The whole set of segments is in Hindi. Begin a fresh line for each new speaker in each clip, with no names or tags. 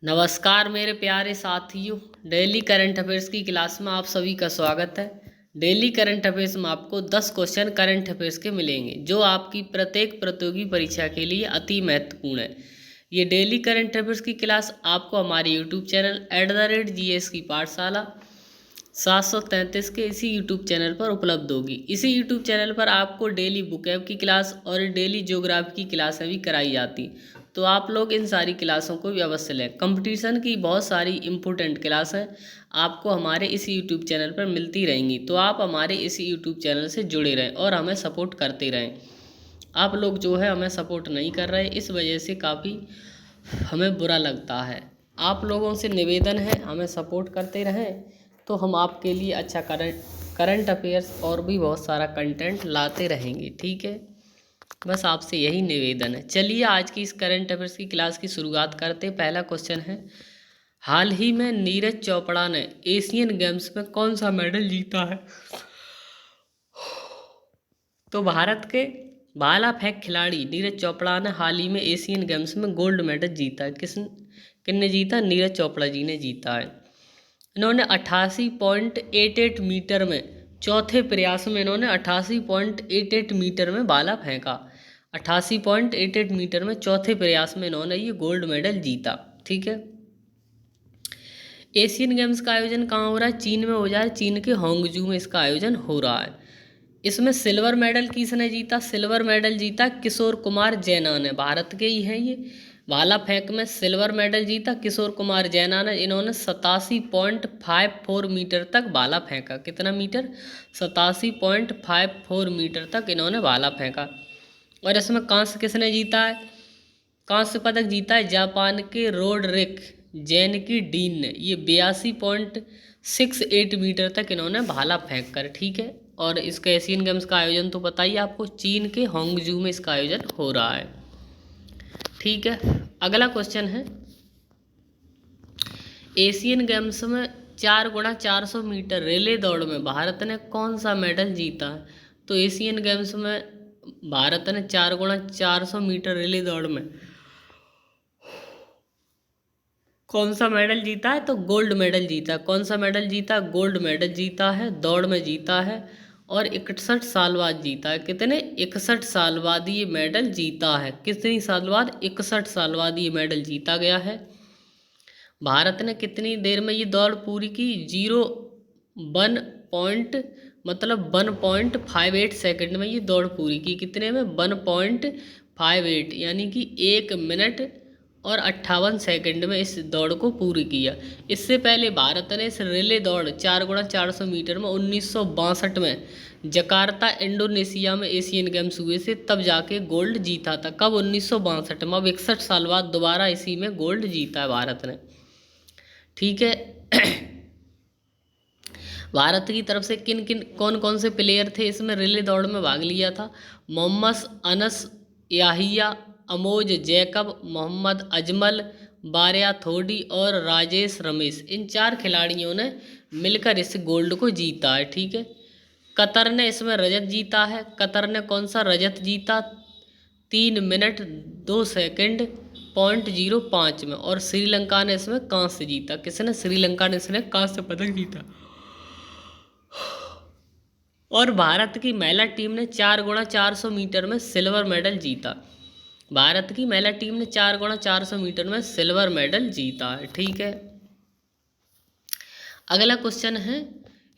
नमस्कार मेरे प्यारे साथियों। डेली करंट अफेयर्स की क्लास में आप सभी का स्वागत है। डेली करंट अफेयर्स में आपको 10 क्वेश्चन करंट अफेयर्स के मिलेंगे जो आपकी प्रत्येक प्रतियोगी परीक्षा के लिए अति महत्वपूर्ण है। ये डेली करंट अफेयर्स की क्लास आपको हमारे यूट्यूब चैनल @GS की पाठशाला 733 के इसी यूट्यूब चैनल पर उपलब्ध होगी। इसी यूट्यूब चैनल पर आपको डेली बुकैब की क्लास और डेली ज्योग्राफी की क्लासें भी कराई जाती, तो आप लोग इन सारी क्लासों को भी अवश्य लें। कंपटीशन की बहुत सारी इम्पोर्टेंट क्लासें आपको हमारे इस यूट्यूब चैनल पर मिलती रहेंगी, तो आप हमारे इस यूट्यूब चैनल से जुड़े रहें और हमें सपोर्ट करते रहें। आप लोग जो है हमें सपोर्ट नहीं कर रहे, इस वजह से काफ़ी हमें बुरा लगता है। आप लोगों से निवेदन है हमें सपोर्ट करते रहें, तो हम आपके लिए अच्छा करंट अफेयर्स और भी बहुत सारा कंटेंट लाते रहेंगे। ठीक है, बस आपसे यही निवेदन है। चलिए आज की इस करंट अफेयर्स की क्लास की शुरुआत करते। पहला क्वेश्चन है, हाल ही में नीरज चोपड़ा ने एशियन गेम्स में कौन सा मेडल जीता है? तो भारत के भाला फेंक खिलाड़ी नीरज चोपड़ा ने हाल ही में एशियन गेम्स में गोल्ड मेडल जीता है। किसने जीता? नीरज चोपड़ा जी ने जीता है। इन्होंने 88.88 मीटर में चौथे प्रयास में इन्होंने 88.88 मीटर में भाला फेंका। 88.88 मीटर में चौथे प्रयास में इन्होंने ये गोल्ड मेडल जीता। ठीक है, एशियन गेम्स का आयोजन कहाँ हो रहा है? चीन में हो रहा है। चीन के होंगजू में इसका आयोजन हो रहा है। इसमें सिल्वर मेडल किसने जीता? सिल्वर मेडल जीता किशोर कुमार जैना ने, भारत के ही हैं ये। भाला फेंक में सिल्वर मेडल जीता किशोर कुमार जैना ने। इन्होंने 87.54 मीटर तक भाला फेंका। कितना मीटर? 87.54 मीटर तक इन्होंने भाला फेंका। और इसमें कांस्य किसने जीता है? कांस्य पदक जीता है जापान के रोडरिक जैनकी डीन ने। ये 82.68 मीटर तक इन्होंने भाला फेंक कर। ठीक है, और इसका एशियन गेम्स का आयोजन तो बताइए आपको, चीन के होंगजू में इसका आयोजन हो रहा है। ठीक है, अगला क्वेश्चन है, एशियन गेम्स में 4x400 मीटर रिले दौड़ में भारत ने कौन सा मेडल जीता है? तो एशियन गेम्स में भारत ने 4x400 मीटर रिले दौड़ में कौन सा मेडल जीता है? तो गोल्ड मेडल जीता। कौन सा मेडल जीता? गोल्ड मेडल जीता है, दौड़ में जीता है और 61 साल बाद जीता है। कितने? 61 साल बाद ये मेडल जीता है। कितनी साल बाद? 61 साल बाद ये मेडल जीता गया है। भारत ने कितनी देर में ये दौड़ पूरी की? 1.58 सेकंड में ये दौड़ पूरी की। कितने में? 1.58, यानी कि 1 मिनट और 58 सेकंड में इस दौड़ को पूरी किया। इससे पहले भारत ने इस रिले दौड़ 4x400 मीटर में 1962 में जकार्ता इंडोनेशिया में एशियन गेम्स हुए थे, तब जाके गोल्ड जीता था। कब? 1962 में। अब 61 साल बाद दोबारा इसी में गोल्ड जीता है भारत ने। ठीक है, भारत की तरफ से कौन कौन से प्लेयर थे इसमें रिले दौड़ में भाग लिया था? मोहम्मद अनस याहिया, अमोज जैकब, मोहम्मद अजमल, बारिया थोडी और राजेश रमेश, इन 4 खिलाड़ियों ने मिलकर इस गोल्ड को जीता है। ठीक है, कतर ने इसमें रजत जीता है। कतर ने कौन सा रजत जीता? 3 मिनट 2 सेकंड 0.05 में। और श्रीलंका ने इसमें कांस्य जीता। किसने? श्रीलंका ने इसमें कांस्य पदक जीता। और भारत की महिला टीम ने 4x400 मीटर में सिल्वर मेडल जीता। भारत की महिला टीम ने 4x400 मीटर में सिल्वर मेडल जीता है। ठीक है, अगला क्वेश्चन है,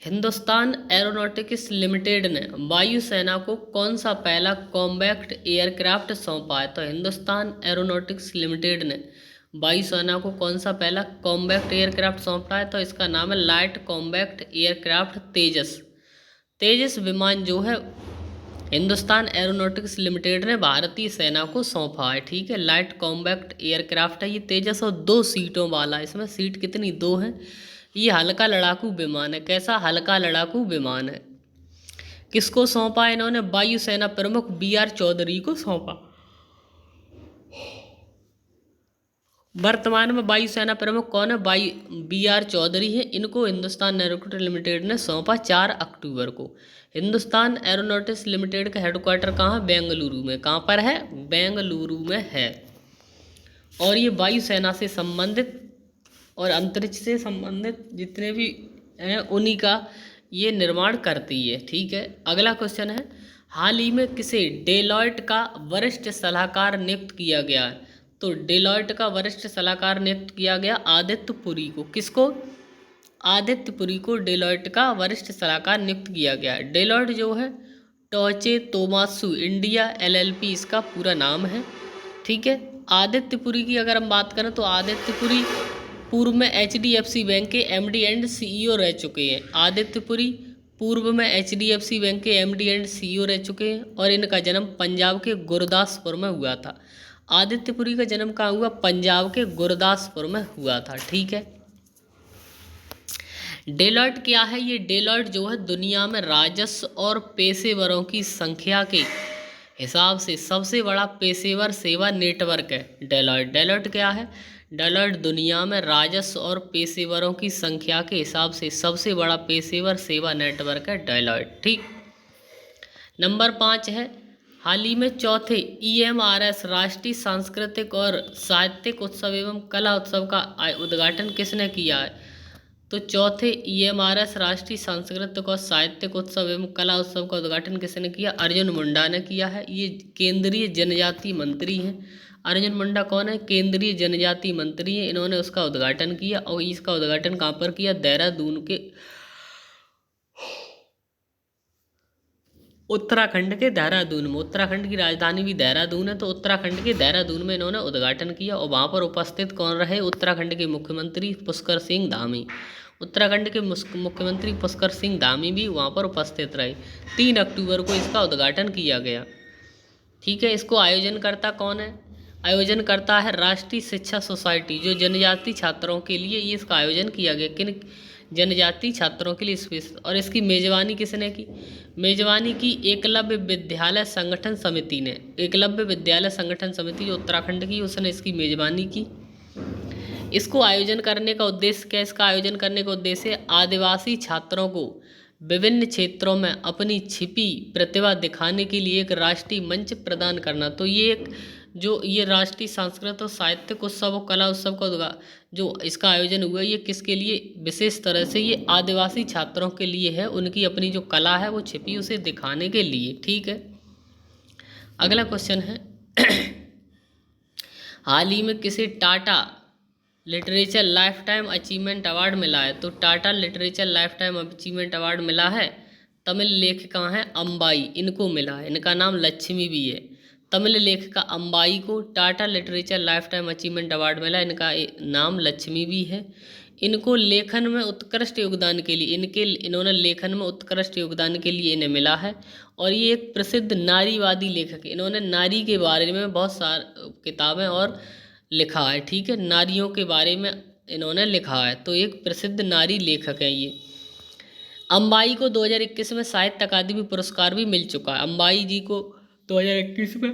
हिंदुस्तान एरोनॉटिक्स लिमिटेड ने वायुसेना को कौन सा पहला कॉम्बैक्ट एयरक्राफ्ट सौंपा है? तो हिंदुस्तान एरोनॉटिक्स लिमिटेड ने वायुसेना को कौन सा पहला कॉम्बैक्ट एयरक्राफ्ट सौंपा है? तो इसका नाम है लाइट कॉम्बैक्ट एयरक्राफ्ट तेजस। तेजस विमान जो है हिंदुस्तान एरोनॉटिक्स लिमिटेड ने भारतीय सेना को सौंपा है। ठीक है, लाइट कॉम्बैक्ट एयरक्राफ्ट है ये तेजस, और 2 सीटों वाला। इसमें सीट कितनी? 2 हैं। ये हल्का लड़ाकू विमान है। कैसा? हल्का लड़ाकू विमान है। किसको सौंपा इन्होंने? वायुसेना प्रमुख BR चौधरी को सौंपा। वर्तमान में वायुसेना प्रमुख कौन है? BR चौधरी है। इनको हिंदुस्तान एरोनॉटिक्स लिमिटेड ने सौंपा 4 अक्टूबर को। हिंदुस्तान एरोनॉटिक्स लिमिटेड का हेडक्वार्टर कहाँ? बेंगलुरु में। कहाँ पर है? बेंगलुरु में है। और ये वायुसेना से संबंधित और अंतरिक्ष से संबंधित जितने भी हैं उन्हीं का ये निर्माण करती है। ठीक है, अगला क्वेश्चन है, हाल ही में किसे डेलॉयट का वरिष्ठ सलाहकार नियुक्त किया गया है? तो डेलॉयट का वरिष्ठ सलाहकार नियुक्त किया गया आदित्य पुरी को। किसको? आदित्य पुरी को डेलॉयट का वरिष्ठ सलाहकार नियुक्त किया गया है। डेलॉयट जो है टॉचे तोमासु इंडिया एलएलपी इसका पूरा नाम है। ठीक है, आदित्य पुरी की अगर हम बात करें तो आदित्य पुरी पूर्व में एचडीएफसी बैंक के एमडी एंड सीईओ रह चुके हैं। आदित्य पुरी पूर्व में एचडीएफसी बैंक के एमडी एंड सीईओ रह चुके हैं और इनका जन्म पंजाब के गुरदासपुर में हुआ था। आदित्य पुरी का जन्म कहाँ हुआ? पंजाब के गुरदासपुर में हुआ था। ठीक है, डेलॉयट क्या है? ये डेलॉयट जो है दुनिया में राजस्व और पेशेवरों की संख्या के हिसाब से सबसे बड़ा पेशेवर सेवा नेटवर्क है डेलॉयट। डेलॉयट क्या है? डेलॉयट दुनिया में राजस्व और पेशेवरों की संख्या के हिसाब से सबसे बड़ा पेशेवर सेवा नेटवर्क है डेलॉयट। ठीक, नंबर 5 है, हाल ही में चौथे EMRS राष्ट्रीय सांस्कृतिक और साहित्यिक उत्सव एवं कला उत्सव का उद्घाटन किसने किया है? तो चौथे EMRS राष्ट्रीय सांस्कृतिक और साहित्यिक उत्सव एवं कला उत्सव का उद्घाटन किसने किया? अर्जुन मुंडा ने किया है। ये केंद्रीय जनजाति मंत्री हैं। अर्जुन मुंडा कौन है? केंद्रीय जनजाति मंत्री हैं। इन्होंने उसका उद्घाटन किया और इसका उद्घाटन कहाँ पर किया? देहरादून के, उत्तराखंड के देहरादून में। उत्तराखंड की राजधानी भी देहरादून है, तो उत्तराखंड के देहरादून में इन्होंने उद्घाटन किया। और वहाँ पर उपस्थित कौन रहे? उत्तराखंड के मुख्यमंत्री पुष्कर सिंह धामी। उत्तराखंड के मुख्यमंत्री पुष्कर सिंह धामी भी वहाँ पर उपस्थित रहे। 3 अक्टूबर को इसका उद्घाटन किया गया। ठीक है, इसको आयोजनकर्ता कौन है? आयोजन करता है राष्ट्रीय शिक्षा सोसाइटी, जो जनजाति छात्रों के लिए ये इसका आयोजन किया गया। किन जनजाति छात्रों के लिए स्पेशल। और इसकी मेजबानी किसने की? मेजबानी की एकलव्य विद्यालय संगठन समिति ने। एकलव्य विद्यालय संगठन समिति जो उत्तराखंड की, उसने इसकी मेजबानी की। इसको आयोजन करने का उद्देश्य क्या? इसका आयोजन करने का उद्देश्य आदिवासी छात्रों को विभिन्न क्षेत्रों में अपनी छिपी प्रतिभा दिखाने के लिए एक राष्ट्रीय मंच प्रदान करना। तो ये एक जो ये राष्ट्रीय सांस्कृतिक और साहित्यिक उत्सव और कला उत्सव का जो इसका आयोजन हुआ, ये किसके लिए? विशेष तरह से ये आदिवासी छात्रों के लिए है। उनकी अपनी जो कला है वो छिपी, उसे दिखाने के लिए। ठीक है, अगला क्वेश्चन है, हाल ही में किसे Tata literature life time achievement award मिला है? तो Tata literature life time achievement award मिला है तमिल लेखिका हैं अंबाई, इनको मिला है। इनका नाम लक्ष्मी भी है। तमिल लेखिका अंबाई को Tata literature life time achievement award मिला। इनका नाम लक्ष्मी भी है। इनको लेखन में उत्कृष्ट योगदान के लिए इन्होंने लेखन में उत्कृष्ट योगदान के लिए इन्हें मिला है। और ये एक प्रसिद्ध नारीवादी लेखक है। इन्होंने नारी के बारे में बहुत सारी किताबें और लिखा है। ठीक है, नारियों के बारे में इन्होंने लिखा है, तो एक प्रसिद्ध नारी लेखक है ये। अंबाई को 2021 में साहित्य अकादमी पुरस्कार भी मिल चुका है। अंबाई जी को 2021 में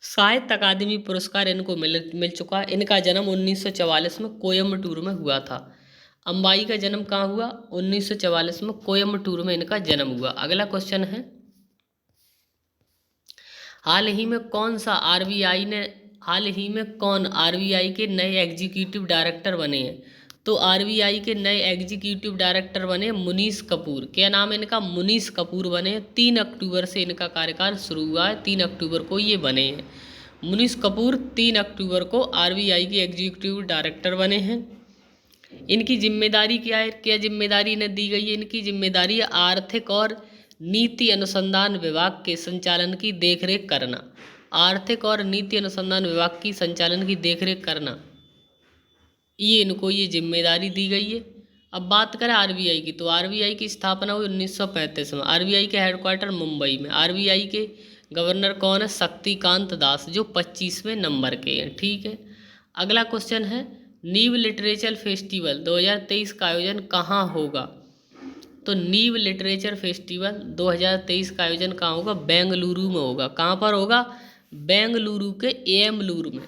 साहित्य अकादमी पुरस्कार इनको मिल चुका है। इनका जन्म 1944 में कोयम्बटूर में हुआ था। अंबाई का जन्म कहाँ हुआ? 1944 में कोयम्बटूर में इनका जन्म हुआ। अगला क्वेश्चन है, हाल ही में कौन आरबीआई के नए एग्जीक्यूटिव डायरेक्टर बने हैं? तो आरबीआई के नए एग्जीक्यूटिव डायरेक्टर बने मुनीश कपूर। क्या नाम है इनका? मुनीश कपूर बने। 3 अक्टूबर से इनका कार्यकाल शुरू हुआ है। 3 अक्टूबर को ये बने हैं। मुनीश कपूर 3 अक्टूबर को आरबीआई के एग्जीक्यूटिव डायरेक्टर बने हैं। इनकी जिम्मेदारी क्या है? क्या जिम्मेदारी इन्हें दी गई है? इनकी जिम्मेदारी है आर्थिक और नीति अनुसंधान विभाग के संचालन की देखरेख करना। आर्थिक और नीति अनुसंधान विभाग की संचालन की देखरेख करना, इनको ये जिम्मेदारी दी गई है। अब बात करें आरबीआई की, तो आरबीआई की स्थापना हुई 1935 में। आरबीआई के हेडक्वार्टर मुंबई में। आरबीआई के गवर्नर कौन है? शक्तिकांत दास, जो 25वें नंबर के हैं। ठीक है, अगला क्वेश्चन है, नीव लिटरेचर फेस्टिवल 2023 का आयोजन कहाँ होगा? तो नीव लिटरेचर फेस्टिवल 2023 का आयोजन कहाँ होगा? बेंगलुरु में होगा। कहाँ पर होगा? बेंगलुरु के एमलूर में।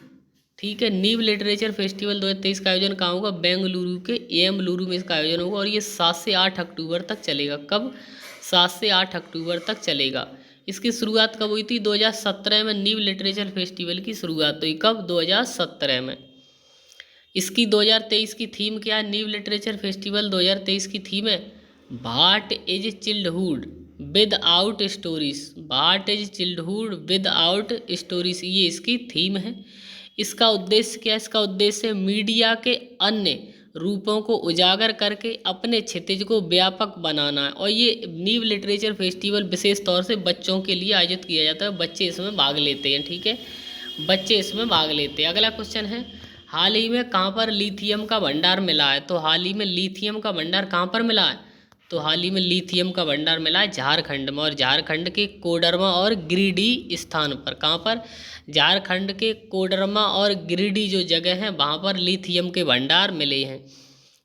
ठीक है, नीव लिटरेचर फेस्टिवल 2023 का आयोजन कहाँ होगा? बेंगलुरु के एमलुरु में इसका आयोजन होगा। और ये 7 से 8 अक्टूबर तक चलेगा। कब? 7 से 8 अक्टूबर तक चलेगा। इसकी शुरुआत कब हुई थी? 2017 में नीव लिटरेचर फेस्टिवल की शुरुआत हुई। कब? 2017 में। इसकी 2023 की थीम क्या है? नीव लिटरेचर फेस्टिवल 2023 की थीम है what is childhood without stories. What is childhood without stories, ये इसकी थीम है। इसका उद्देश्य क्या है? इसका उद्देश्य मीडिया के अन्य रूपों को उजागर करके अपने क्षितिज को व्यापक बनाना है। और ये नीव लिटरेचर फेस्टिवल विशेष तौर से बच्चों के लिए आयोजित किया जाता है, बच्चे इसमें भाग लेते हैं। ठीक है, बच्चे इसमें भाग लेते हैं। अगला क्वेश्चन है हाल ही में कहाँ पर लिथियम का भंडार मिला है? तो हाल ही में लिथियम का भंडार कहाँ पर मिला है? तो हाल ही में लिथियम का भंडार मिला है झारखंड में, और झारखंड के कोडरमा और गिरिडीह स्थान पर। कहाँ पर? झारखंड के कोडरमा और गिरिडीह जो जगह हैं वहाँ पर लिथियम के भंडार मिले हैं।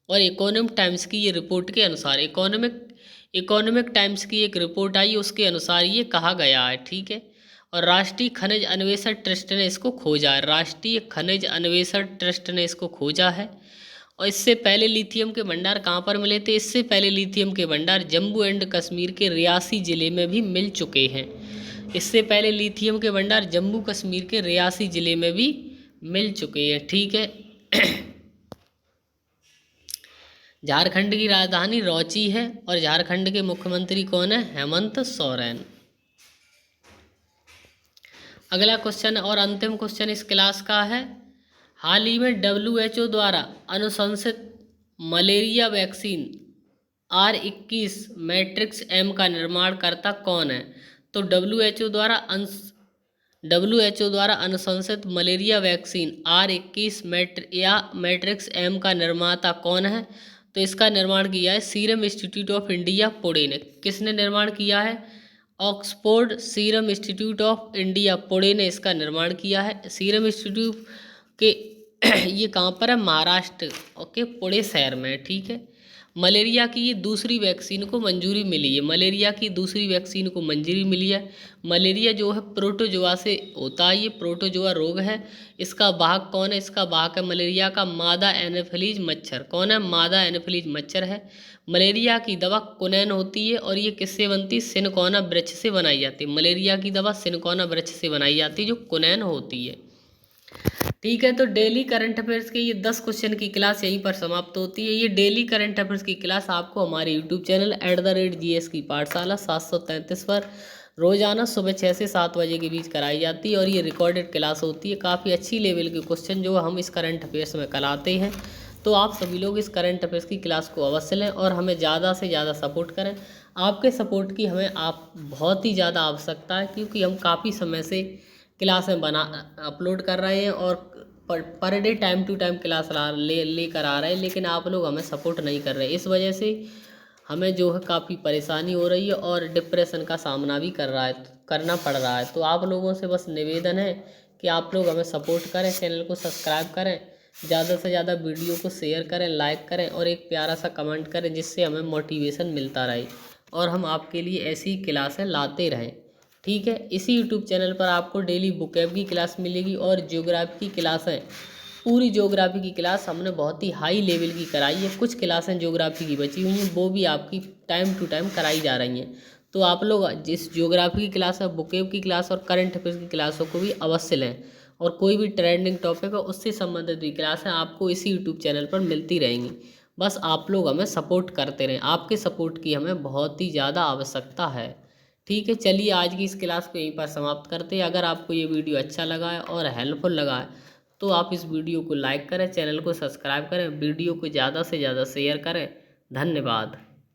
और इकोनॉमिक टाइम्स की ये रिपोर्ट के अनुसार, इकोनॉमिक टाइम्स की एक रिपोर्ट आई, उसके अनुसार ये कहा गया है। ठीक है, और राष्ट्रीय खनिज अन्वेषण ट्रस्ट ने इसको खोजा है। राष्ट्रीय खनिज अन्वेषण ट्रस्ट ने इसको खोजा है। और इससे पहले लिथियम के भंडार कहाँ पर मिले थे? इससे पहले लिथियम के भंडार जम्मू एंड कश्मीर के रियासी जिले में भी मिल चुके हैं। इससे पहले लिथियम के भंडार जम्मू कश्मीर के रियासी जिले में भी मिल चुके हैं। ठीक है, झारखंड की राजधानी रांची है और झारखंड के मुख्यमंत्री कौन है? हेमंत सोरेन। अगला क्वेश्चन और अंतिम क्वेश्चन इस क्लास का है हाल ही में WHO द्वारा अनुशंसित malaria vaccine R21 matrix M का निर्माण करता कौन है? तो WHO द्वारा अनुशंसित malaria vaccine R21 matrix M का निर्माता कौन है? तो इसका निर्माण किया है serum institute of India Pune ने। किसने निर्माण किया है? Oxford serum institute of India Pune ने इसका निर्माण किया है। सीरम इंस्टीट्यूट के ये कहाँ पर है? महाराष्ट्र के पुणे शहर में। ठीक है, मलेरिया की ये दूसरी वैक्सीन को मंजूरी मिली है। मलेरिया की दूसरी वैक्सीन को मंजूरी मिली है। मलेरिया जो है प्रोटोजोआ से होता है, ये प्रोटोजोआ रोग है। इसका वाहक कौन है? इसका वाहक है मलेरिया का मादा एनाफिलीज मच्छर। कौन है? मादा एनाफिलीज मच्छर है। मलेरिया की दवा कुनैन होती है और ये किससे बनती है? सिनकोना वृक्ष से बनाई जाती है। मलेरिया की दवा सिनकोना वृक्ष से बनाई जाती है जो कुनैन होती है। ठीक है, तो डेली करंट अफेयर्स के ये 10 क्वेश्चन की क्लास यहीं पर समाप्त होती है। ये डेली करंट अफेयर्स की क्लास आपको हमारे यूट्यूब चैनल @GS की पाठशाला 733 पर रोजाना सुबह 6 से 7 बजे के बीच कराई जाती है। और ये रिकॉर्डेड क्लास होती है। काफ़ी अच्छी लेवल के क्वेश्चन जो हम इस करंट अफेयर्स में कराते हैं। तो आप सभी लोग इस करंट अफेयर्स की क्लास को अवश्य लें और हमें ज़्यादा से ज़्यादा सपोर्ट करें। आपके सपोर्ट की हमें बहुत ही ज़्यादा आवश्यकता है, क्योंकि हम काफ़ी समय से क्लासें अपलोड कर रहे हैं और per day time to time class लेकर आ रहे हैं, लेकिन आप लोग हमें सपोर्ट नहीं कर रहे। इस वजह से हमें जो है काफ़ी परेशानी हो रही है और डिप्रेशन का सामना भी करना पड़ रहा है। तो आप लोगों से बस निवेदन है कि आप लोग हमें सपोर्ट करें, चैनल को सब्सक्राइब करें, ज़्यादा से ज़्यादा वीडियो को शेयर करें, लाइक करें और एक प्यारा सा कमेंट करें, जिससे हमें मोटिवेशन मिलता रहे और हम आपके लिए ऐसी क्लासें लाते रहें। ठीक है, इसी यूट्यूब चैनल पर आपको डेली बुकैब की क्लास मिलेगी और ज्योग्राफी की क्लासें, पूरी ज्योग्राफी की क्लास हमने बहुत ही हाई लेवल की कराई है। कुछ क्लासें ज्योग्राफी की बची हुई हैं, वो भी आपकी टाइम टू टाइम कराई जा रही हैं। तो आप लोग जिस ज्योग्राफी की क्लास है, बुकैब की क्लास और करंट अफेयर्स की क्लासों को भी अवश्य लें। और कोई भी ट्रेंडिंग टॉपिक है उससे संबंधित भी क्लासें आपको इसी यूट्यूब चैनल पर मिलती रहेंगी। बस आप लोग हमें सपोर्ट करते रहें, आपके सपोर्ट की हमें बहुत ही ज़्यादा आवश्यकता है। ठीक है, चलिए आज की इस क्लास को यहीं पर समाप्त करते हैं। अगर आपको ये वीडियो अच्छा लगा है और हेल्पफुल लगा है तो आप इस वीडियो को लाइक करें, चैनल को सब्सक्राइब करें, वीडियो को ज़्यादा से ज़्यादा शेयर करें। धन्यवाद।